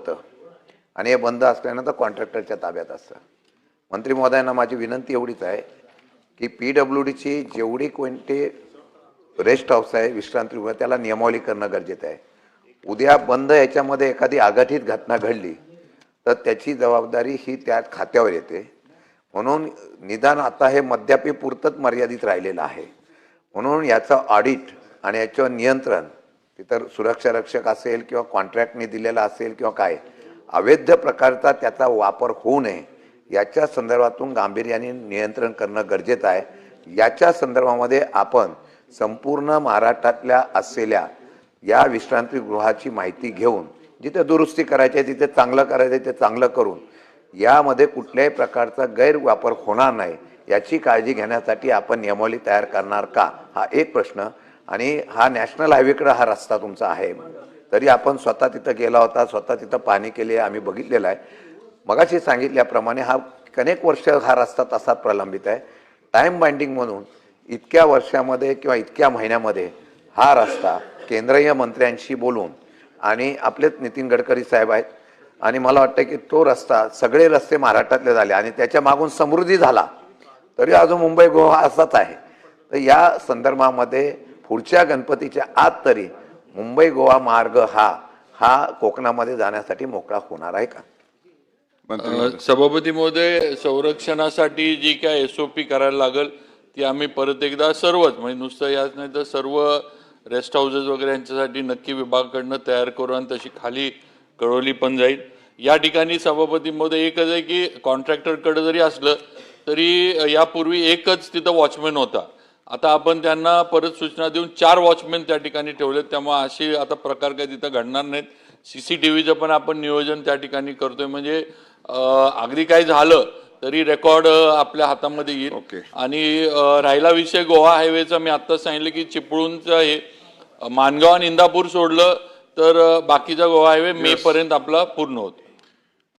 होतं आणि हे बंद असल्यानंतर कॉन्ट्रॅक्टरच्या ताब्यात असतं. मंत्री महोदयांना माझी विनंती एवढीच आहे की PWDची जेवढी कोणते रेस्ट हाऊस आहे, विश्रांतीगृह, त्याला नियमावली करणं गरजेचं आहे. उद्या बंद याच्यामध्ये एखादी आघाडीत घटना घडली तर त्याची जबाबदारी ही त्या खात्यावर येते. म्हणून निदान आता हे मद्यापी पुरतच मर्यादित राहिलेलं आहे. म्हणून याचं ऑडिट आणि याचं नियंत्रण तिथं सुरक्षा रक्षक असेल किंवा कॉन्ट्रॅक्टने दिलेला असेल किंवा काय अवैध प्रकारचा त्याचा वापर होऊ नये याच्या संदर्भातून गांभीर्याने नियंत्रण करणं गरजेचं आहे. याच्या संदर्भामध्ये आपण संपूर्ण महाराष्ट्रातल्या असलेल्या या विश्रांतीगृहाची माहिती घेऊन जिथे दुरुस्ती करायची आहे तिथे चांगलं करायचं आहे ते चांगलं करून यामध्ये कुठल्याही प्रकारचा गैरवापर होणार नाही याची काळजी घेण्यासाठी आपण नियमावली तयार करणार का, हा एक प्रश्न. आणि हा नॅशनल हायवेकडे हा रस्ता तुमचा आहे, तरी आपण स्वतः तिथं गेला होता, स्वतः तिथं पाहणी केली, आम्ही बघितलेलं आहे. मगाशी सांगितल्याप्रमाणे हा अनेक वर्ष हा रस्ता तसाच प्रलंबित आहे. टाईम बाइंडिंग म्हणून इतक्या वर्षामध्ये किंवा इतक्या महिन्यामध्ये हा रस्ता केंद्रीय मंत्र्यांशी बोलून आणि आपलेच नितीन गडकरी साहेब आहेत आणि मला वाटतं की तो रस्ता सगळे रस्ते महाराष्ट्रातले झाले आणि त्याच्या मागून समृद्धी झाला तरी अजून मुंबई गोवा असाच आहे. तर या संदर्भामध्ये पुढच्या गणपतीच्या आत तरी मुंबई गोवा मार्ग हा कोकणामध्ये जाण्यासाठी मोकळा होणार आहे का? सभापती महोदय, संरक्षणासाठी जी काय SOP करायला लागेल ती आम्ही परत एकदा सर्वच म्हणजे नुसतं याच नाही तर सर्व रेस्ट हाऊसेस वगैरे यांच्यासाठी नक्की विभागाकडनं तयार करू आणि तशी खाली कळवली पण जाईल. या ठिकाणी सभापती महोदय एकच आहे की कॉन्ट्रॅक्टरकडे जरी असलं तरी यापूर्वी एकच तिथं वॉचमॅन होता. आता आपण त्यांना परत सूचना देऊन 4 वॉचमॅन त्या ठिकाणी ठेवलेत. त्यामुळे अशी आता प्रकार काही तिथं घडणार नाहीत. CCTVचं पण आपण नियोजन त्या ठिकाणी करतोय म्हणजे अगदी काही झालं तरी रेकॉर्ड आपल्या हातामध्ये येईल. आणि राहिला विषय गोवा हायवेचा, मी आता सांगितलं की चिपळूणचं हे मानगाव आणि इंदापूर सोडलं तर बाकीचा गोवा हायवे मे पर्यंत आपला पूर्ण होतो.